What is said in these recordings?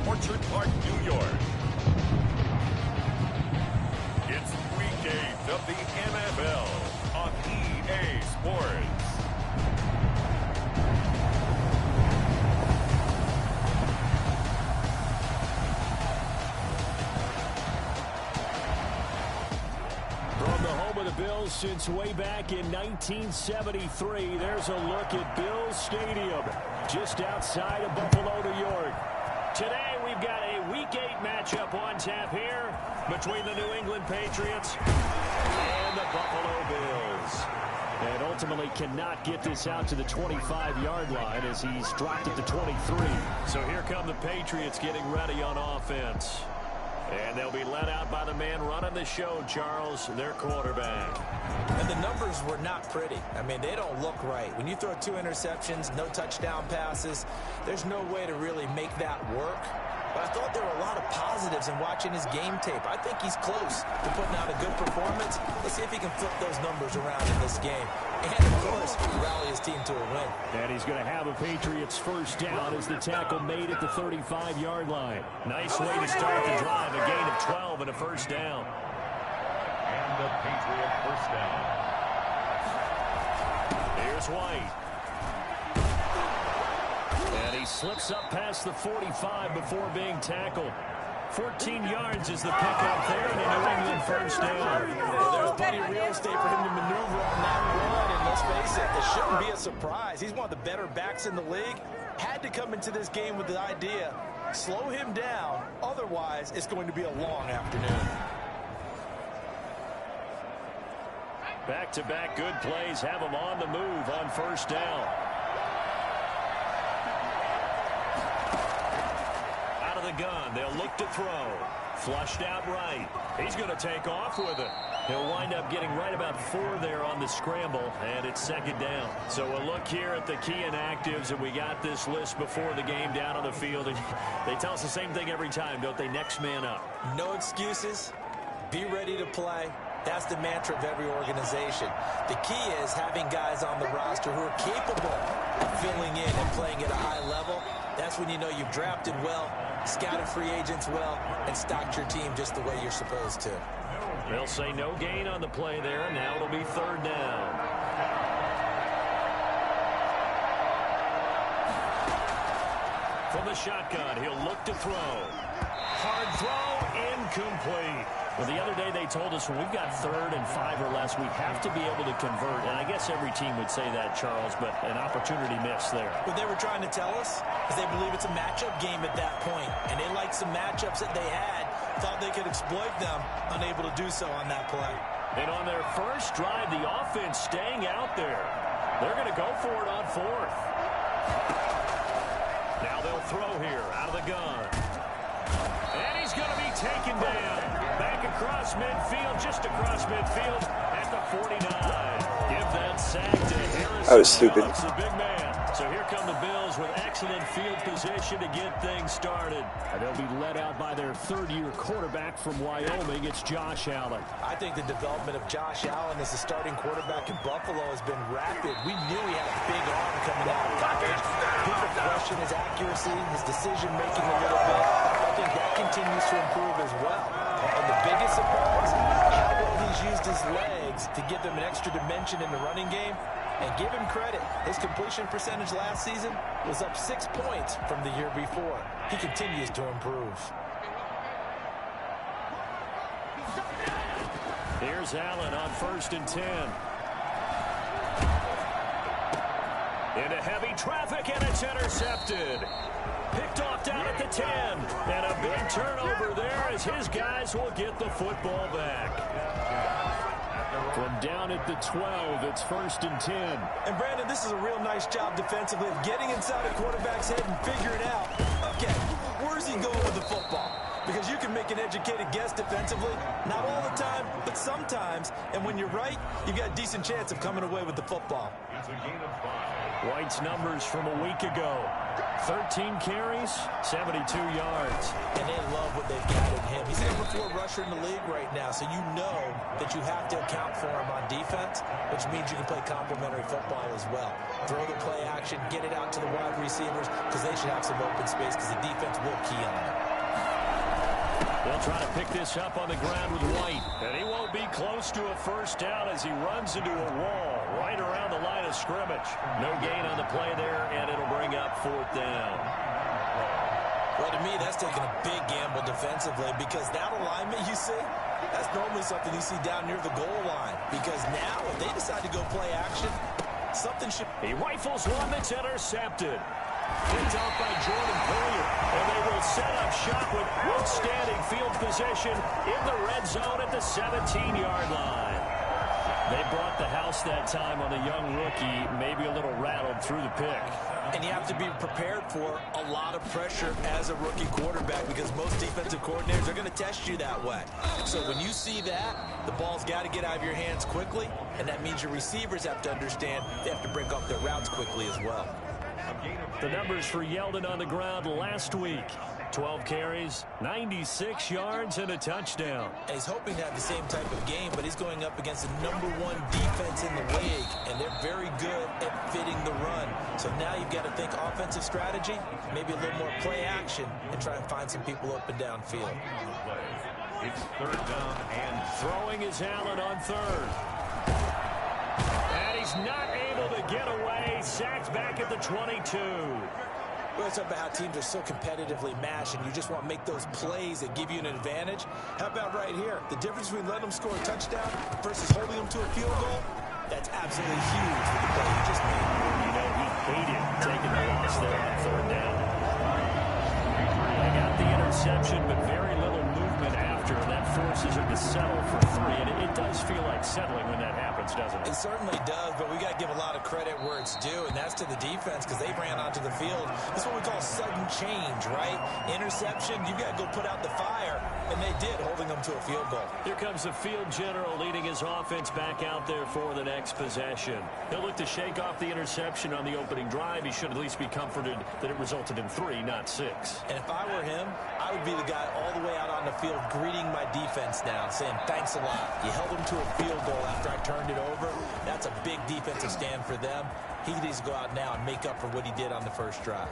Orchard Park, New York. It's Week 8 of the NFL on EA Sports. From the home of the Bills since way back in 1973, there's a look at Bills Stadium, just outside of Buffalo, New York. Today, we've got a Week 8 matchup on tap here between the New England Patriots and the Buffalo Bills. And ultimately cannot get this out to the 25-yard line as he's dropped at the 23. So here come the Patriots getting ready on offense. And they'll be led out by the man running the show, Charles, their quarterback. And the numbers were not pretty. I mean, they don't look right. When you throw 2 interceptions, no touchdown passes, there's no way to really make that work. But I thought there were a lot of positives in watching his game tape. I think he's close to putting out a good performance. Let's see if he can flip those numbers around in this game. And, of course, rally his team to a win. And he's going to have a Patriots first down as the tackle made at the 35-yard line. Nice way to start the drive. A gain of 12 and a first down. And the Patriot first down. Here's White. And he slips up past the 45 before being tackled. 14 yards is the pickup there, and a New England first down. Well, there's plenty of real estate for him to maneuver on that run, and let's face it, it shouldn't be a surprise. He's one of the better backs in the league. Had to come into this game with the idea, slow him down, otherwise it's going to be a long afternoon. Back-to-back good plays have him on the move on first down. Gun. They'll look to throw. Flushed out right. He's going to take off with it. He'll wind up getting right about 4 there on the scramble, and it's second down. So we'll look here at the key inactives, and we got this list before the game down on the field. And they tell us the same thing every time, don't they? Next man up. No excuses. Be ready to play. That's the mantra of every organization. The key is having guys on the roster who are capable of filling in and playing at a high level. That's when you know you've drafted well, scouted free agents well, and stocked your team just the way you're supposed to. They'll say no gain on the play there. Now it'll be third down. From the shotgun, he'll look to throw. Hard throw, incomplete. Well, the other day they told us when we've got 3rd and 5 or less, we have to be able to convert. And I guess every team would say that, Charles, but an opportunity missed there. What they were trying to tell us is they believe it's a matchup game at that point. And they liked some matchups that they had, thought they could exploit them, unable to do so on that play. And on their first drive, the offense staying out there. They're going to go for it on 4th. Now they'll throw here out of the gun. And he's going to be taken down. Back across midfield, just across midfield at the 49. Give that sack to Harris. That was stupid. It's a big man. So here come the Bills with excellent field position to get things started. And they'll be led out by their 3rd-year quarterback from Wyoming. It's Josh Allen. I think the development of Josh Allen as a starting quarterback in Buffalo has been rapid. We knew he had a big arm coming out of college. People question his accuracy, his decision-making a little bit. I think that continues to improve as well. And the biggest surprise, how well he's used his legs to give them an extra dimension in the running game. And give him credit. His completion percentage last season was up 6 points from the year before. He continues to improve. Here's Allen on 1st and 10. Into heavy traffic, and it's intercepted. Picked off down at the 10. And a big turnover there as his guys will get the football back. From down at the 12, it's 1st and 10. And, Brandon, this is a real nice job defensively of getting inside a quarterback's head and figuring out, okay, where's he going with the football? Because you can make an educated guess defensively. Not all the time, but sometimes. And when you're right, you've got a decent chance of coming away with the football. It's a gain of 5. White's numbers from a week ago. 13 carries, 72 yards. And they love what they've got in him. He's the number 4 rusher in the league right now, so you know that you have to account for him on defense, which means you can play complementary football as well. Throw the play action, get it out to the wide receivers, because they should have some open space, because the defense will key on it. They'll try to pick this up on the ground with White. And he won't be close to a first down as he runs into a wall right around the line of scrimmage. No gain on the play there, and it'll bring up 4th down. Well, to me, that's taking a big gamble defensively, because that alignment you see, that's normally something you see down near the goal line. Because now, if they decide to go play action, something should... He rifles one that's intercepted. Picked off by Jordan Poyer. And they will set up shop with outstanding field position in the red zone at the 17-yard line. They brought the house that time on the young rookie, maybe a little rattled through the pick. And you have to be prepared for a lot of pressure as a rookie quarterback, because most defensive coordinators are going to test you that way. So when you see that, the ball's got to get out of your hands quickly, and that means your receivers have to understand they have to break off their routes quickly as well. The numbers for Yeldon on the ground last week. 12 carries, 96 yards, and a touchdown. And he's hoping to have the same type of game, but he's going up against the number 1 defense in the league, and they're very good at fitting the run. So now you've got to think offensive strategy, maybe a little more play action, and try and find some people open downfield. It's 3rd down and throwing is Allen on 3rd. And he's not able to get away. Sacked back at the 22. Well, it's about how teams are so competitively matched, and you just want to make those plays that give you an advantage. How about right here? The difference between letting them score a touchdown versus holding them to a field goal, that's absolutely huge for the play you just made. You know, he hated taking the loss there on 3rd down. They got the interception, but very little movement after. That forces him to settle for 3, and it does feel like settling when that happens, doesn't it? It certainly does, but we got to give a lot of credit where it's due, and that's to the defense, because they ran onto the field. That's what we call sudden change, right? Interception, you got to go put out the fire, and they did, holding them to a field goal. Here comes the field general leading his offense back out there for the next possession. He'll look to shake off the interception on the opening drive. He should at least be comforted that it resulted in 3, not 6. And if I were him, I would be the guy all the way out on the field greeting my defense now, saying thanks a lot. You held them to a field goal after I turned it over. That's a big defensive stand for them. He needs to go out now and make up for what he did on the first drive.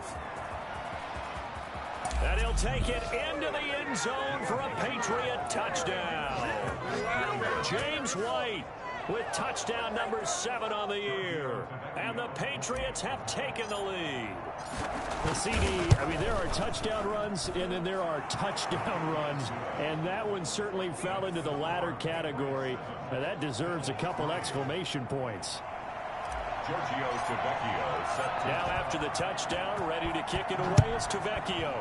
And he'll take it into the end zone for a Patriot touchdown. James White with touchdown number 7 on the year. And the Patriots have taken the lead. The CD, I mean, there are touchdown runs, and then there are touchdown runs. And that one certainly fell into the latter category. Now, that deserves a couple exclamation points. Giorgio Tavecchio set to... Now after the touchdown, ready to kick it away is Tavecchio.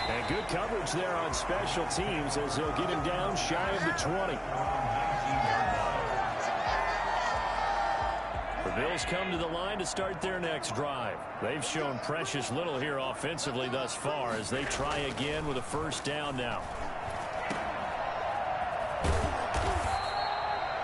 And good coverage there on special teams as they'll get him down shy of the 20. The Bills come to the line to start their next drive. They've shown precious little here offensively thus far as they try again with a first down now.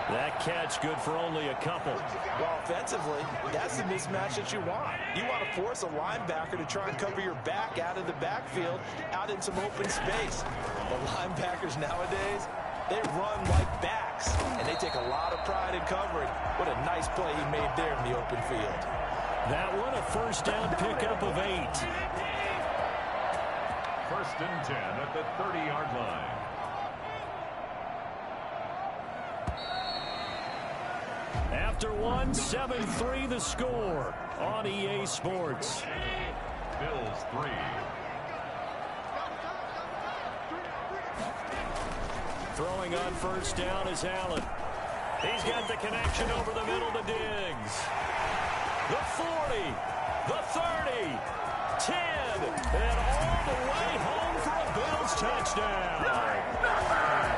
That catch good for only a couple. Well, offensively, that's the mismatch that you want. You want to force a linebacker to try and cover your back out of the backfield, out in some open space. The linebackers nowadays, they run like backs, and they take a lot of pride in covering. What a nice play he made there in the open field. That one a first down pickup of 8. 1st and 10 at the 30-yard line. After 1, 7-3 the score on EA Sports. Bills 3. Throwing on first down is Allen. He's got the connection over the middle to Diggs. The 40, the 30, 10, and all the way home for a Bills touchdown.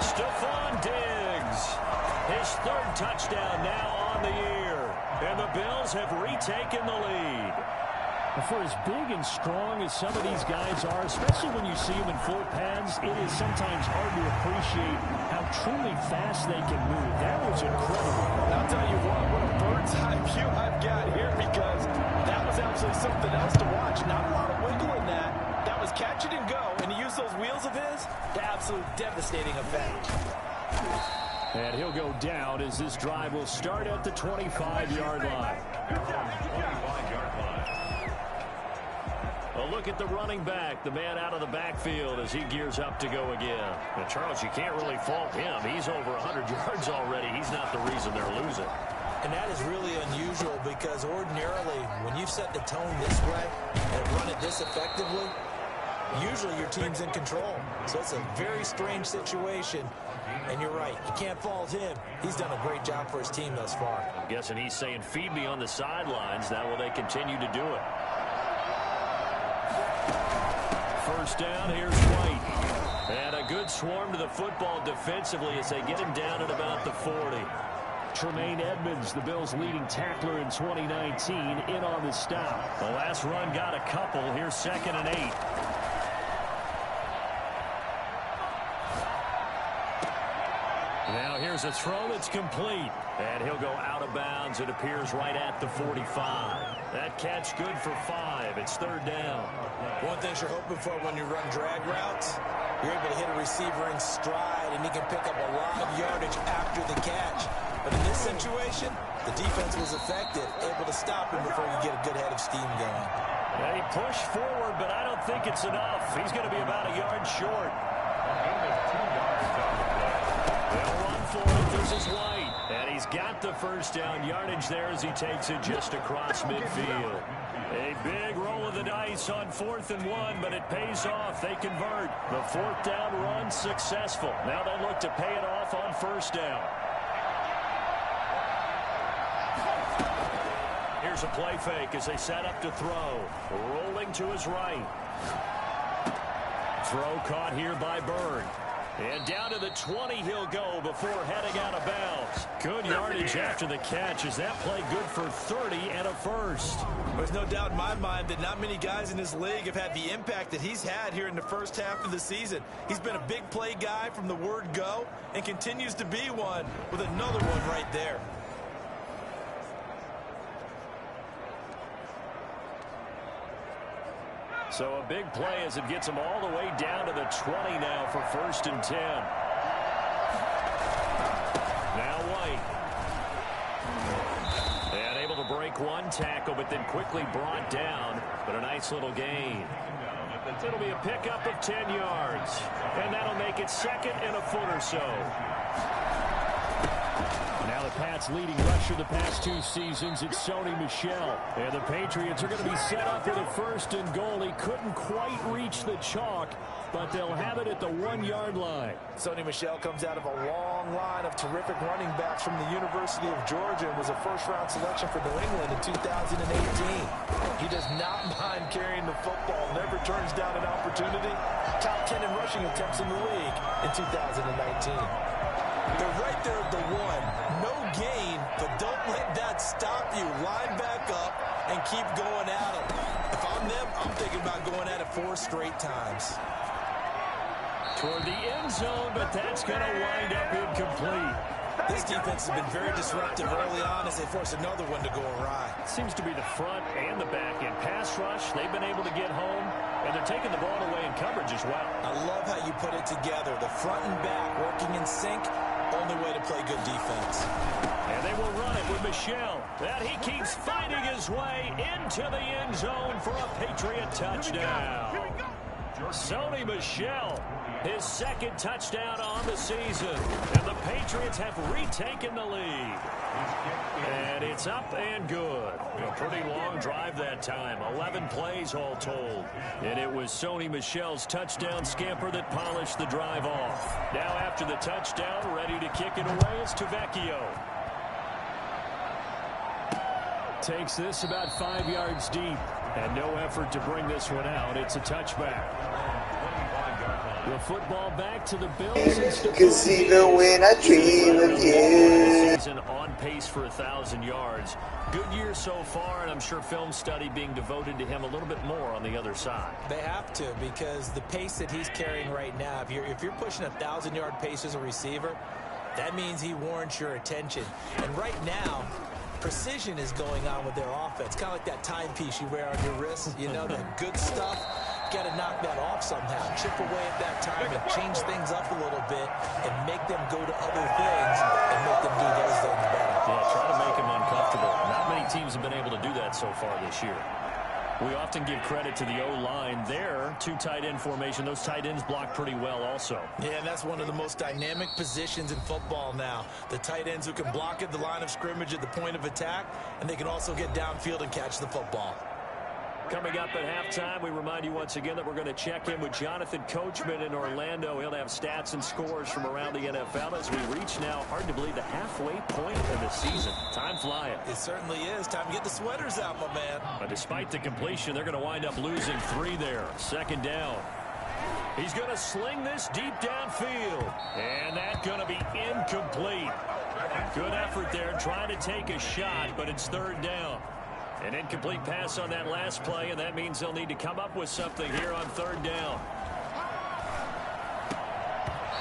Stephon Diggs, his 3rd touchdown now on the year, and the Bills have retaken the lead. For as big and strong as some of these guys are, especially when you see them in full pads, it is sometimes hard to appreciate how truly fast they can move. That was incredible. I'll tell you what a bird's eye view I've got here, because that was absolutely something else to watch. Not a lot of wiggle in that. That was catch it and go, and he used those wheels of his to absolute devastating effect. And he'll go down as this drive will start at the 25-yard line. A look at the running back, the man out of the backfield as he gears up to go again. Now, Charles, you can't really fault him. He's over 100 yards already. He's not the reason they're losing. And that is really unusual, because ordinarily, when you set the tone this way and run it this effectively, usually your team's in control. So it's a very strange situation. And you're right, you can't fault him. He's done a great job for his team thus far. I'm guessing he's saying, feed me on the sidelines. Now will they continue to do it? First down, here's White. And a good swarm to the football defensively as they get him down at about the 40. Tremaine Edmonds, the Bills' leading tackler in 2019, in on the stop. The last run got a couple. Here's 2nd and 8. Now here's a throw that's complete. And he'll go out of bounds. It appears right at the 45. That catch good for 5. It's 3rd down. One thing you're hoping for when you run drag routes, you're able to hit a receiver in stride, and he can pick up a lot of yardage after the catch. But in this situation, the defense was effective, able to stop him before you get a good head of steam going. Yeah, he pushed forward, but I don't think it's enough. He's going to be about a yard short. They'll run for it. This is White. And he's got the first down yardage there as he takes it just across midfield. A big roll of the dice on 4th and 1, but it pays off. They convert. The 4th down run successful. Now they look to pay it off on 1st down. Here's a play fake as they set up to throw. Rolling to his right. Throw caught here by Bird. And down to the 20 he'll go before heading out of bounds. Good yardage after the catch as that play good for 30 and a first. There's no doubt in my mind that not many guys in this league have had the impact that he's had here in the first half of the season. He's been a big play guy from the word go and continues to be one with another one right there. So a big play as it gets him all the way down to the 20 now for 1st and 10. Now White. And able to break one tackle, but then quickly brought down. But a nice little gain. It'll be a pickup of 10 yards. And that'll make it 2nd and a foot or so. Now the Pats' leading rusher the past 2 seasons, it's Sony Michel. And the Patriots are going to be set up with a 1st and goal. He couldn't quite reach the chalk, but they'll have it at the 1-yard line. Sony Michel comes out of a long line of terrific running backs from the University of Georgia and was a first-round selection for New England in 2018. He does not mind carrying the football, never turns down an opportunity. Top 10 in rushing attempts in the league in 2019. They're right there at the 1. No gain, but don't let that stop you. Line back up and keep going at them. If I'm them, I'm thinking about going at it 4 straight times. Toward the end zone, but that's going to wind up incomplete. This defense has been very disruptive early on as they force another one to go awry. Seems to be the front and the back end. Pass rush, they've been able to get home, and they're taking the ball away in coverage as well. I love how you put it together. The front and back working in sync. Only way to play good defense. And they will run it with Michel. And he keeps fighting his way into the end zone for a Patriot touchdown. Sony Michel, his 2nd touchdown on the season. And the Patriots have retaken the lead. And it's up and good. A pretty long drive that time. 11 plays all told. And it was Sony Michel's touchdown scamper that polished the drive off. Now after the touchdown, ready to kick it away is Tavecchio. Takes this about 5 yards deep. And no effort to bring this one out. It's a touchback. The football back to the Bills. Because even when I dream of you. Season on pace for 1,000 yards. Good year so far, and I'm sure film study being devoted to him a little bit more on the other side. They have to, because the pace that he's carrying right now, if you're pushing 1,000-yard pace as a receiver, that means he warrants your attention. And right now, precision is going on with their offense. Kind of like that timepiece you wear on your wrist. You know, that good stuff. Got to knock that off somehow. Chip away at that time and change things up a little bit and make them go to other things and make them do those things better. Yeah, try to make him uncomfortable. Not many teams have been able to do that so far this year. We often give credit to the O-line there. Two tight end formation. Those tight ends block pretty well also. Yeah, and that's one of the most dynamic positions in football now. The tight ends who can block at the line of scrimmage at the point of attack, and they can also get downfield and catch the football. Coming up at halftime, we remind you once again that we're going to check in with Jonathan Coachman in Orlando. He'll have stats and scores from around the NFL as we reach now, hard to believe, the halfway point of the season. Time flying. It certainly is. Time to get the sweaters out, my man. But despite the completion, they're going to wind up losing 3 there. Second down. He's going to sling this deep downfield. And that's going to be incomplete. Good effort there, trying to take a shot, but it's third down. An incomplete pass on that last play, and that means they'll need to come up with something here on third down.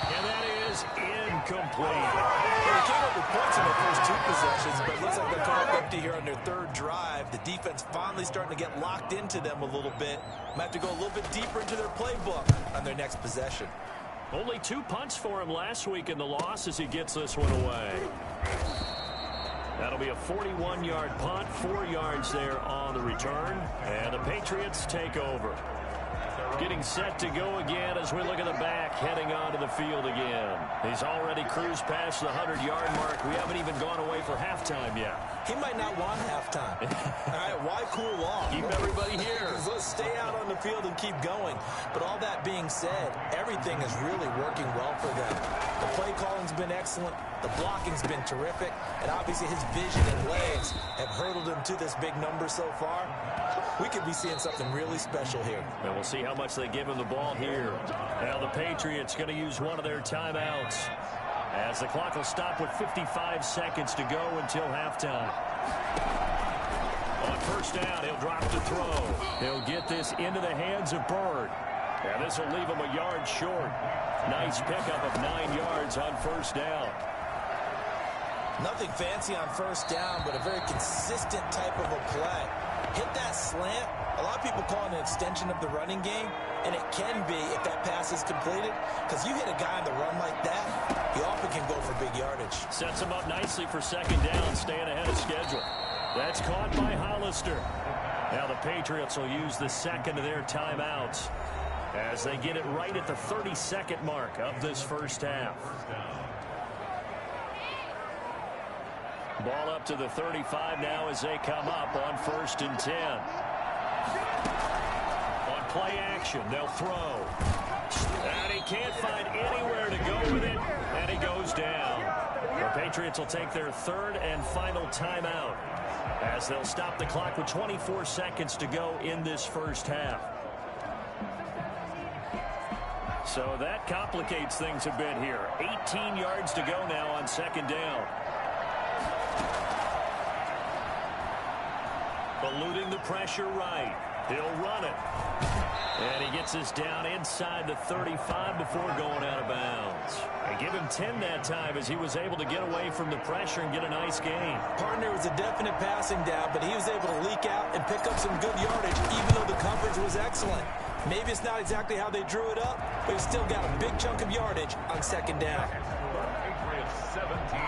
And that is incomplete. They came up with points in their first 2 possessions, but it looks like they're coming up empty here on their third drive. The defense finally starting to get locked into them a little bit. Might have to go a little bit deeper into their playbook on their next possession. Only 2 punts for him last week in the loss as he gets this one away. That'll be a 41-yard punt, 4 yards there on the return. And the Patriots take over. Getting set to go again as we look at the back, heading onto the field again. He's already cruised past the 100-yard mark. We haven't even gone away for halftime yet. He might not want halftime. All right, why cool off? Keep everybody here. Let's stay out on the field and keep going. But all that being said, everything is really working well for them. The play calling's been excellent. The blocking's been terrific. And obviously his vision and legs have hurdled him to this big number so far. We could be seeing something really special here. And we'll see how much they give him the ball here. Now the Patriots going to use one of their timeouts as the clock will stop with 55 seconds to go until halftime. On first down, he'll drop to throw. He'll get this into the hands of Bird. And this will leave him a yard short. Nice pickup of 9 yards on first down. Nothing fancy on first down, but a very consistent type of a play. Hit that slant. A lot of people call it an extension of the running game, and it can be if that pass is completed, because you hit a guy on the run like that, he often can go for big yardage. Sets him up nicely for second down, staying ahead of schedule. That's caught by Hollister. Now the Patriots will use the second of their timeouts as they get it right at the 32nd mark of this first half. Ball up to the 35 now as they come up on first and 10. On play action, they'll throw. And he can't find anywhere to go with it, and he goes down. The Patriots will take their third and final timeout as they'll stop the clock with 24 seconds to go in this first half. So that complicates things a bit here. 18 yards to go now on second down. Eluding the pressure right. He'll run it. And he gets us down inside the 35 before going out of bounds. They give him 10 that time as he was able to get away from the pressure and get a nice gain. Partner was a definite passing down, but he was able to leak out and pick up some good yardage, even though the coverage was excellent. Maybe it's not exactly how they drew it up, but he still got a big chunk of yardage on second down. Patriots 17,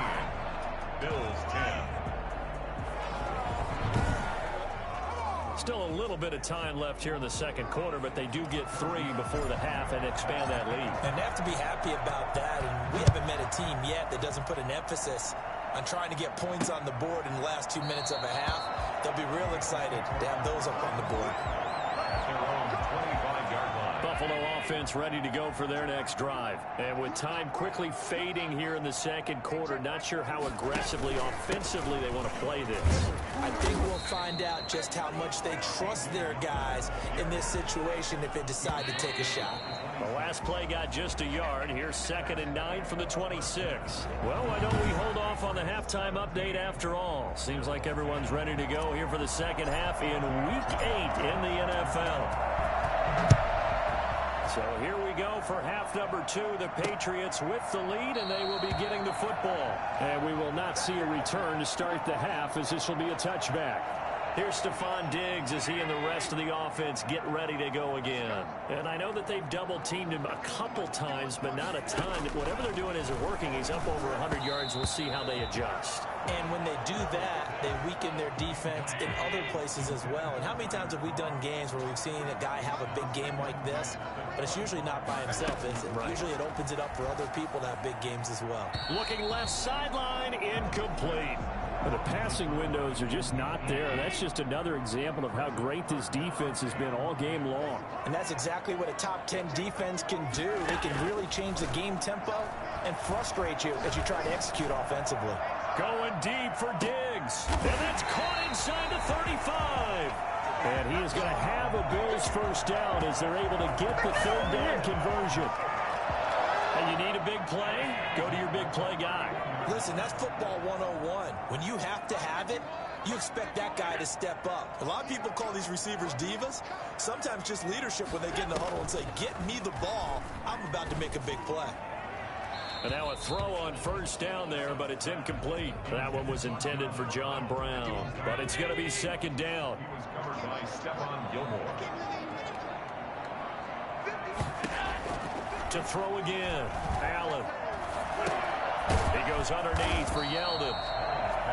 Bills 10. Still a little bit of time left here in the second quarter, but they do get 3 before the half and expand that lead. And they have to be happy about that. And we haven't met a team yet that doesn't put an emphasis on trying to get points on the board in the last 2 minutes of a half. They'll be real excited to have those up on the board. Buffalo offense ready to go for their next drive. And with time quickly fading here in the second quarter, not sure how aggressively, offensively they want to play this. I think we'll find out just how much they trust their guys in this situation if they decide to take a shot. The last play got just a yard. Here's 2nd and 9 from the 26. Well, why don't we hold off on the halftime update after all? Seems like everyone's ready to go here for the second half in Week 8 in the NFL. So here we go for half number 2. The Patriots with the lead, and they will be getting the football. And we will not see a return to start the half, as this will be a touchback. Here's Stephon Diggs as he and the rest of the offense get ready to go again. And I know that they've double-teamed him a couple times, but not a ton. Whatever they're doing isn't working. He's up over 100 yards. We'll see how they adjust. And when they do that, they weaken their defense in other places as well. And how many times have we done games where we've seen a guy have a big game like this, but it's usually not by himself, is it? Right. Usually it opens it up for other people to have big games as well. Looking left sideline, incomplete. But the passing windows are just not there. That's just another example of how great this defense has been all game long. And that's exactly what a top 10 defense can do. They can really change the game tempo and frustrate you as you try to execute offensively. Going deep for Diggs. And that's caught inside the 35. And he is going to have a Bills first down as they're able to get the third down conversion. And you need a big play? Go to your big play guy. Listen, that's football 101. When you have to have it, you expect that guy to step up. A lot of people call these receivers divas. Sometimes just leadership when they get in the huddle and say, get me the ball. I'm about to make a big play. And now a throw on first down there, but it's incomplete. That one was intended for John Brown, but it's going to be 2nd down. He was covered by Stephon Gilmore. To throw again, Allen. He goes underneath for Yeldon.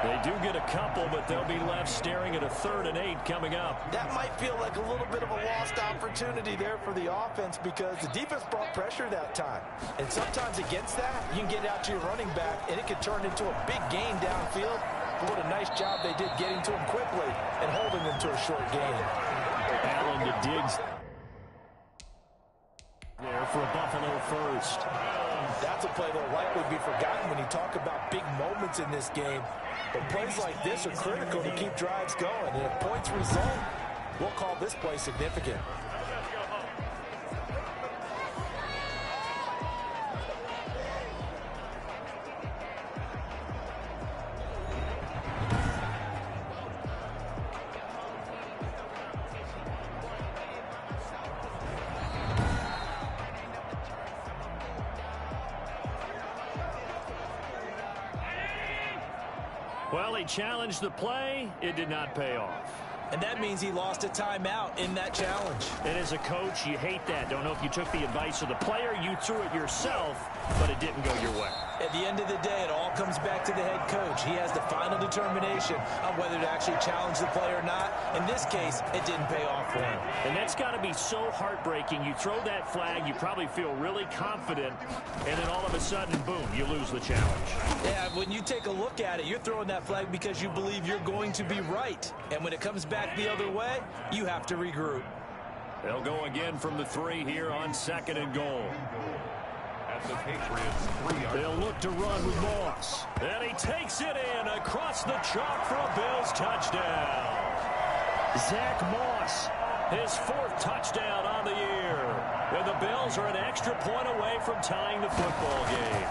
They do get a couple, but they'll be left staring at a 3rd and 8 coming up. That might feel like a little bit of a lost opportunity there for the offense because the defense brought pressure that time. And sometimes against that, you can get it out to your running back, and it can turn into a big gain downfield. But what a nice job they did getting to him quickly and holding them to a short gain. Allen to Diggs there for a Buffalo first. That's a play that will likely be forgotten when you talk about big moments in this game. But plays like this are critical to keep drives going. And if points result, we'll call this play significant. Well, he challenged the play. It did not pay off. And that means he lost a timeout in that challenge. And as a coach, you hate that. Don't know if you took the advice of the player. You threw it yourself, but it didn't go your way. At the end of the day, it all comes back to the head coach. He has the final determination on whether to actually challenge the play or not. In this case, it didn't pay off for him. And that's got to be so heartbreaking. You throw that flag, you probably feel really confident, and then all of a sudden, boom, you lose the challenge. Yeah, when you take a look at it, you're throwing that flag because you believe you're going to be right. And when it comes back the other way, you have to regroup. They'll go again from the 3 here on 2nd and goal. At the Patriots 3-yard. They'll look to run with Moss. And he takes it in across the chalk for a Bills touchdown. Zach Moss, his 4th touchdown on the year. And the Bills are an extra point away from tying the football game.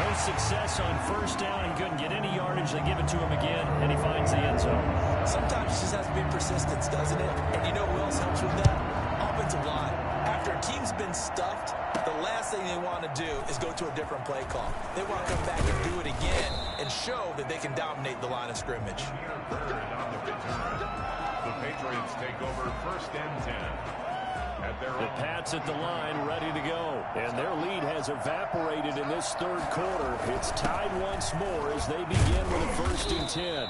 No success on first down. He couldn't get any yardage. They give it to him again, and he finds the end zone. Sometimes it just has to be persistence, doesn't it? And you know who else helps with that? Offensive line. After a team's been stuffed, the last thing they want to do is go to a different play call. They want to come back and do it again and show that they can dominate the line of scrimmage. Third on the return. The Patriots take over 1st and 10. The Pats at the line ready to go. And their lead has evaporated in this 3rd quarter. It's tied once more as they begin with a 1st and 10.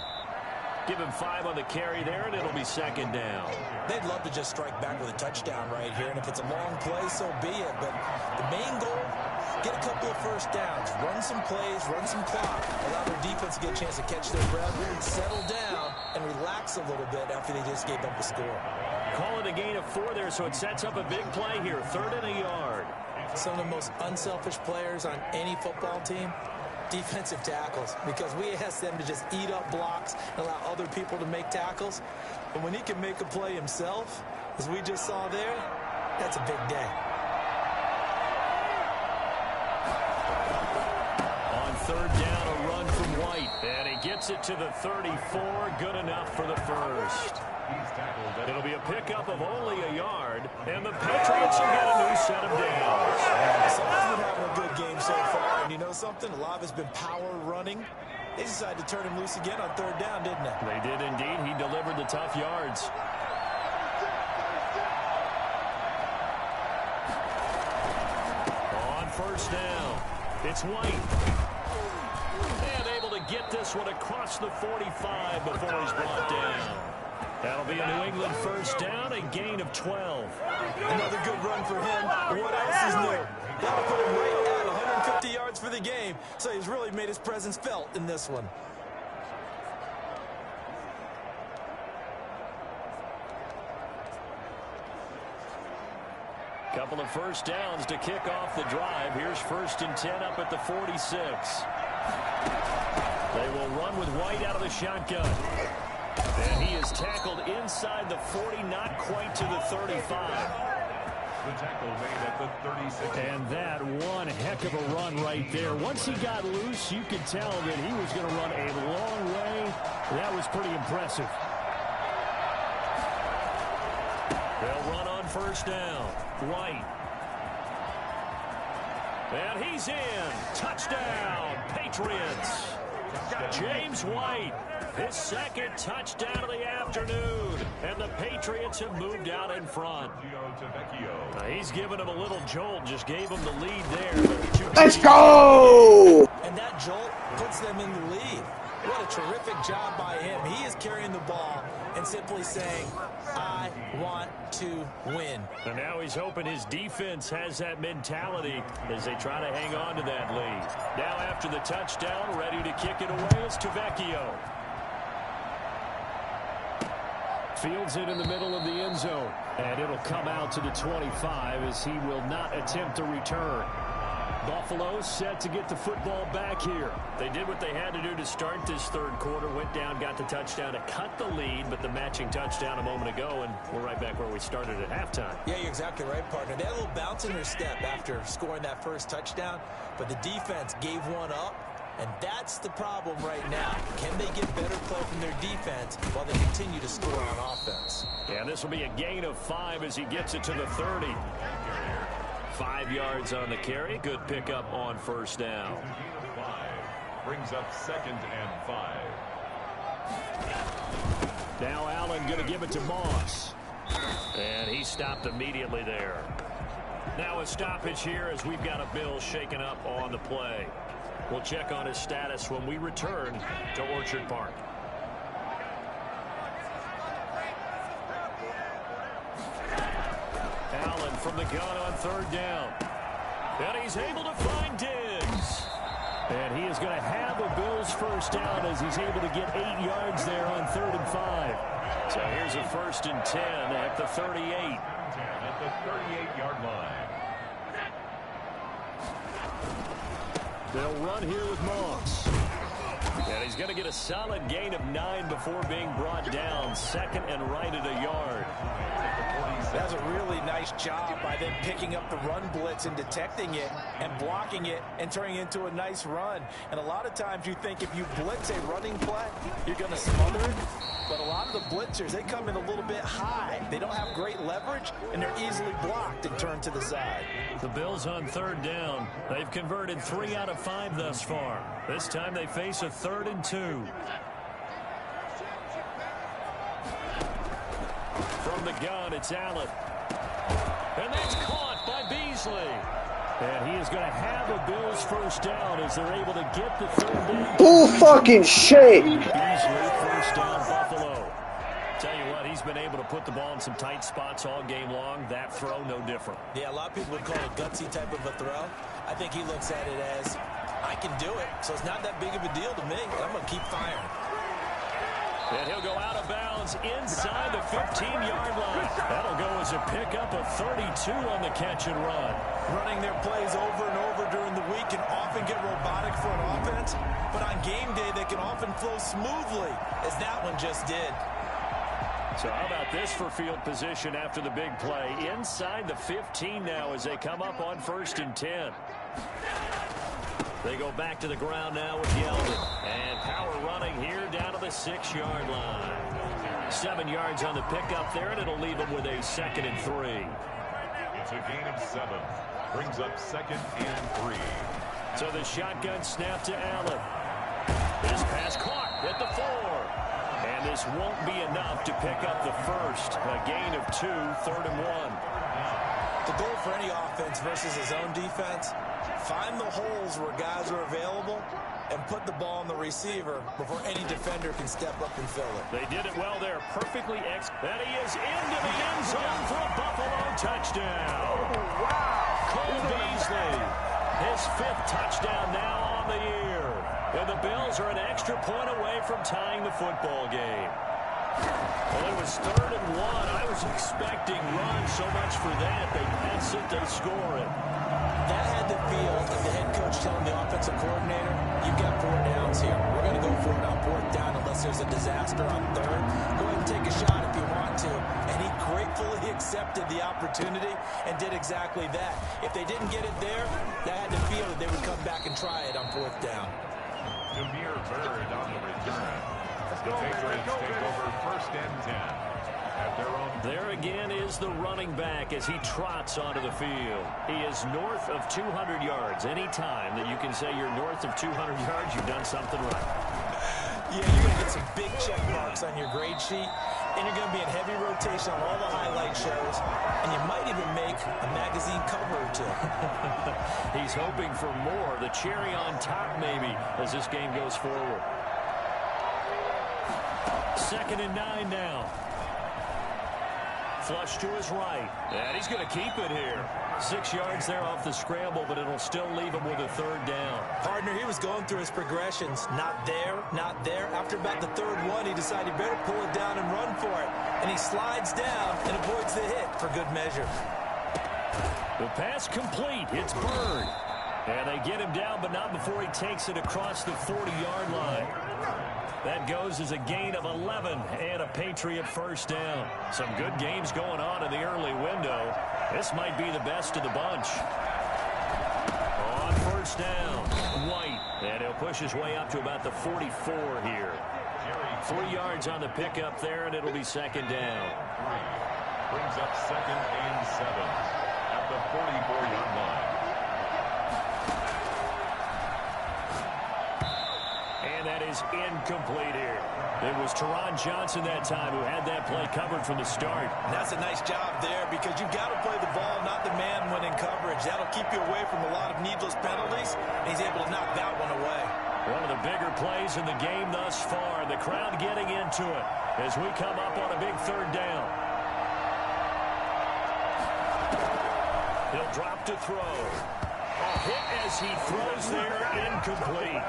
Give him 5 on the carry there, and it'll be 2nd down. They'd love to just strike back with a touchdown right here, and if it's a long play, so be it. But the main goal, get a couple of first downs, run some plays, run some clock, allow their defense to get a chance to catch their breath, settle down, and relax a little bit after they just gave up the score. call it a gain of 4 there, so it sets up a big play here. 3rd and a yard. Some of the most unselfish players on any football team, defensive tackles, because we ask them to just eat up blocks and allow other people to make tackles. But when he can make a play himself, as we just saw there, that's a big day. On 3rd down, a run from White. And he gets it to the 34. Good enough for the first. It'll be a pickup of only a yard, and the Patriots will get a new set of downs. Someone's been having a good game so far, and you know something? A lot of it's been power running. They decided to turn him loose again on 3rd down, didn't they? They did indeed. He delivered the tough yards. On 1st down, it's White. And able to get this one across the 45 before he's brought down. That'll be a New England 1st down, a gain of 12. Another good run for him. What else is new? That'll put him right at 150 yards for the game. So he's really made his presence felt in this one. Couple of 1st downs to kick off the drive. Here's 1st and 10 up at the 46. They will run with White out of the shotgun. And he is tackled inside the 40, not quite to the 35. The tackle made at the 36. And that one heck of a run right there. Once he got loose, you could tell that he was going to run a long way. That was pretty impressive. They'll run on 1st down. White. And he's in. Touchdown, Patriots. James White, his 2nd touchdown of the afternoon. And the Patriots have moved out in front. He's given him a little jolt, just gave him the lead there. Let's go! And that jolt puts them in the lead. What a terrific job by him. He is carrying the ball and simply saying, I want to win. And now he's hoping his defense has that mentality as they try to hang on to that lead. Now after the touchdown, ready to kick it away is Tavecchio. Fields it in the middle of the end zone. And it'll come out to the 25 as he will not attempt to return. Buffalo set to get the football back here. They did what they had to do to start this 3rd quarter. Went down, got the touchdown to cut the lead, but the matching touchdown a moment ago, and we're right back where we started at halftime. Yeah, you're exactly right, partner. They had a little bounce in their step after scoring that 1st touchdown, but the defense gave one up, and that's the problem right now. Can they get better play from their defense while they continue to score on offense? Yeah, this will be a gain of 5 as he gets it to the 30. 5 yards on the carry. Good pickup on 1st down. Brings up 2nd and 5. Now Allen going to give it to Moss. And he stopped immediately there. Now a stoppage here as we've got a Bill shaken up on the play. We'll check on his status when we return to Orchard Park. Allen from the gun on 3rd down. And he's able to find Diggs. And he is going to have a Bills 1st down as he's able to get 8 yards there on 3rd and 5. So here's a 1st and 10 at the 38. At the 38-yard line. They'll run here with Moss. And he's going to get a solid gain of 9 before being brought down. 2nd and right at a yard. That's a really nice job by them picking up the run blitz and detecting it and blocking it and turning it into a nice run. And a lot of times you think if you blitz a running play, you're going to smother it. But a lot of the blitzers, they come in a little bit high. They don't have great leverage, and they're easily blocked and turned to the side. The Bills on 3rd down. They've converted 3 out of 5 thus far. This time they face a 3rd and 2. From the gun, it's Allen. And that's caught by Beasley. And he is going to have a Bills 1st down as they're able to get the 3rd down. Bull fucking shit. Beasley 1st down Buffalo. Tell you what, he's been able to put the ball in some tight spots all game long. That throw, no different. Yeah, a lot of people would call it a gutsy type of a throw. I think he looks at it as, I can do it, so it's not that big of a deal to me. I'm going to keep firing. And he'll go out of bounds inside the 15-yard line. That'll go as a pickup of 32 on the catch and run. Running their plays over and over during the week can often get robotic for an offense, but on game day they can often flow smoothly, as that one just did. So how about this for field position after the big play? Inside the 15 now as they come up on 1st and 10. They go back to the ground now with Yeldon. And power running here down to the 6-yard line. 7 yards on the pickup there, and it'll leave them with a 2nd and 3. It's a gain of 7. Brings up 2nd and 3. So the shotgun snap to Allen. This pass caught at the 4. And this won't be enough to pick up the first. A gain of 2, 3rd and 1. The goal for any offense versus a zone defense, find the holes where guys are available and put the ball on the receiver before any defender can step up and fill it. They did it well there. Perfectly and he is into the end zone for a Buffalo touchdown. Cole Beasley, his 5th touchdown now on the year. And the Bills are an extra point away from tying the football game. Well, it was 3rd and 1. I was expecting runs so much for that. They pass it, they score it. That had the feel of the head coach telling the offensive coordinator, you've got 4 downs here. We're going to go for it on 4th down unless there's a disaster on 3rd. Go ahead and take a shot if you want to. And he gratefully accepted the opportunity and did exactly that. If they didn't get it there, that had the feel that they would come back and try it on 4th down. Jameer Bird on the return. The Patriots take over 1st and 10 at their own. There again is the running back as he trots onto the field. He is north of 200 yards. Any time that you can say you're north of 200 yards, you've done something right. Yeah, you're going to get some big check marks on your grade sheet, and you're going to be in heavy rotation on all the highlight shows, and you might even make a magazine cover or 2. He's hoping for more, the cherry on top maybe, as this game goes forward. 2nd and 9 now. Flush to his right. And he's going to keep it here. 6 yards there off the scramble, but it'll still leave him with a 3rd down. Partner, he was going through his progressions. Not there, not there. After about the 3rd one, he decided he better pull it down and run for it. And he slides down and avoids the hit for good measure. The pass complete. It's Bird. And they get him down, but not before he takes it across the 40-yard line. That goes as a gain of 11 and a Patriot 1st down. Some good games going on in the early window. This might be the best of the bunch. On 1st down, White. And he'll push his way up to about the 44 here. 3 yards on the pickup there, and it'll be 2nd down. Brings up 2nd and 7 at the 44-yard line. That is incomplete here. It was Teron Johnson that time who had that play covered from the start. And that's a nice job there because you've got to play the ball, not the man when in coverage. That'll keep you away from a lot of needless penalties, and he's able to knock that one away. One of the bigger plays in the game thus far. The crowd getting into it as we come up on a big 3rd down. He'll drop to throw. A hit as he throws there, incomplete.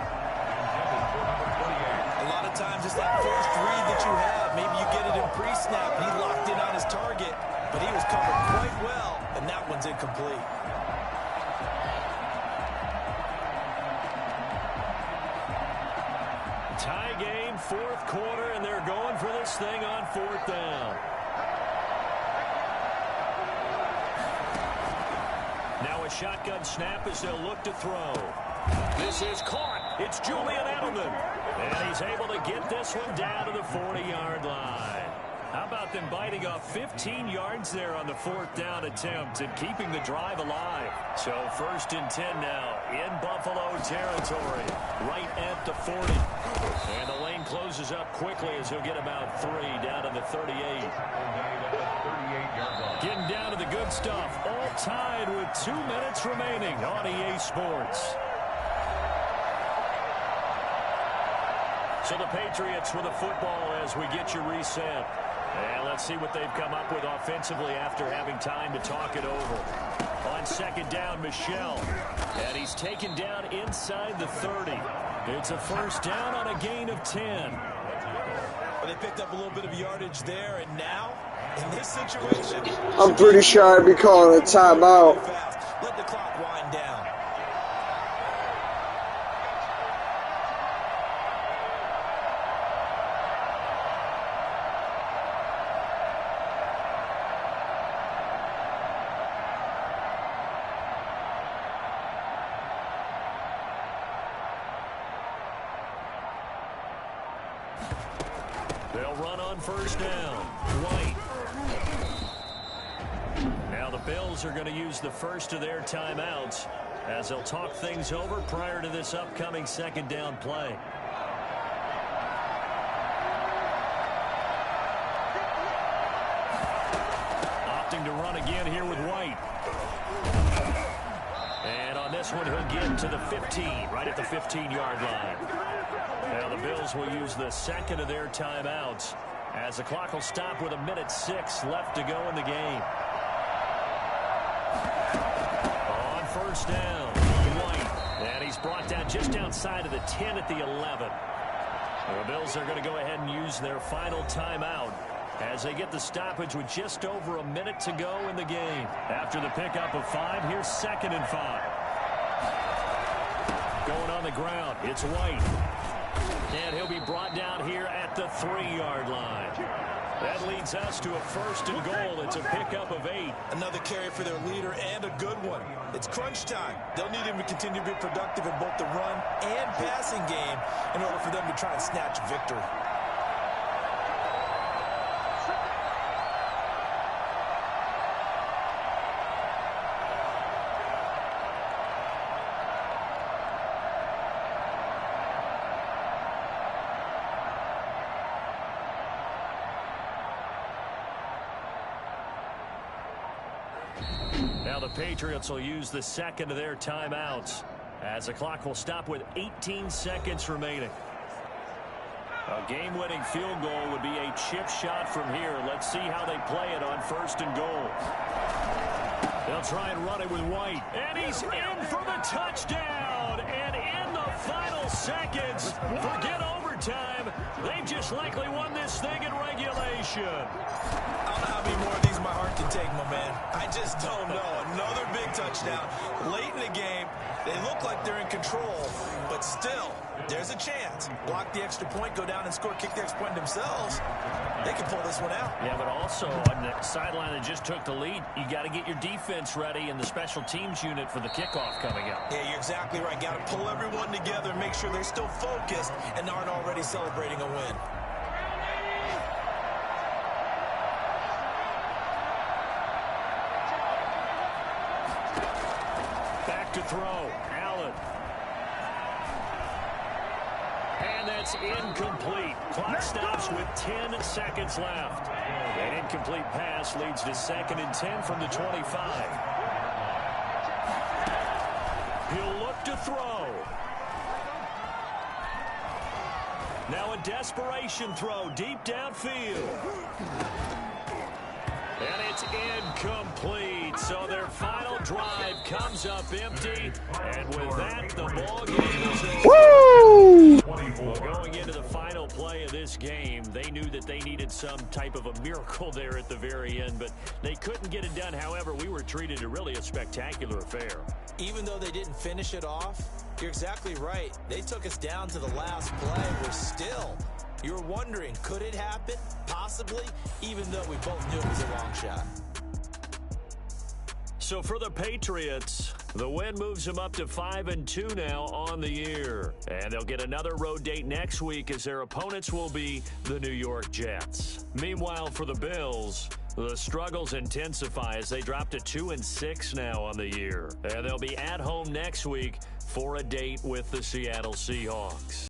A lot of times it's that first read that you have. Maybe you get it in pre-snap, and he locked in on his target, but he was covered quite well, and that one's incomplete. Tie game, 4th quarter, and they're going for this thing on 4th down. Now a shotgun snap as they'll look to throw. This is caught. It's Julian Edelman. And he's able to get this one down to the 40-yard line. How about them biting off 15 yards there on the 4th down attempt and keeping the drive alive? So 1st and 10 now in Buffalo territory, right at the 40. And the lane closes up quickly as he'll get about 3 down to the 38. Getting down to the good stuff, all tied with 2 minutes remaining on EA Sports. So the Patriots with the football as we get you reset. And let's see what they've come up with offensively after having time to talk it over. On 2nd down, Michel. And he's taken down inside the 30. It's a 1st down on a gain of 10. Well, they picked up a little bit of yardage there, and now, in this situation, I'm pretty sure I'd be calling a timeout. let the clock wind down. They'll run on first down. White. Now the Bills are going to use the first of their timeouts as they'll talk things over prior to this upcoming second down play. Opting to run again here with White. And on this one, he'll get to the 15, right at the 15-yard line. Now the Bills will use the second of their timeouts as the clock will stop with 1:06 left to go in the game. On first down, White. And he's brought down just outside of the 10 at the 11. The Bills are going to go ahead and use their final timeout as they get the stoppage with just over a minute to go in the game. After the pickup of 5, here's 2nd and 5. Going on the ground, it's White. And he'll be brought down here at the 3-yard line. That leads us to a 1st and goal. It's a pickup of 8. Another carry for their leader and a good one. It's crunch time. They'll need him to continue to be productive in both the run and passing game in order for them to try and snatch victory. Now the Patriots will use the second of their timeouts as the clock will stop with 18 seconds remaining. A game-winning field goal would be a chip shot from here. Let's see how they play it on 1st and goal. They'll try and run it with White. And he's in for the touchdown. And in the final seconds, forget overtime. They've just likely won this thing in regulation. I don't know how many more of these my heart can take, my man. I just don't know. Another big touchdown. Late in the game, they look like they're in control, but still, there's a chance. Block the extra point, go down and score, kick the extra point themselves. They can pull this one out. Yeah, but also on the sideline that just took the lead, you got to get your defense ready and the special teams unit for the kickoff coming up. Yeah, you're exactly right. Got to pull everyone together and make sure they're still focused and aren't already celebrating a win. Back to throw. Allen. And that's incomplete. Clock stops with 10 seconds left. An incomplete pass leads to 2nd and 10 from the 25. He'll look to throw. Now a desperation throw deep downfield. And it's incomplete. So their final drive comes up empty. And with that, the ball game is over. Woo! Well, going into the final play of this game, they knew that they needed some type of a miracle there at the very end, but they couldn't get it done. However, we were treated to really a spectacular affair. Even though they didn't finish it off, you're exactly right. They took us down to the last play. We're still... You're wondering, could it happen? Possibly, even though we both knew it was a long shot. So for the Patriots, the win moves them up to 5-2 now on the year. And they'll get another road date next week as their opponents will be the New York Jets. Meanwhile, for the Bills, the struggles intensify as they drop to 2-6 now on the year. And they'll be at home next week for a date with the Seattle Seahawks.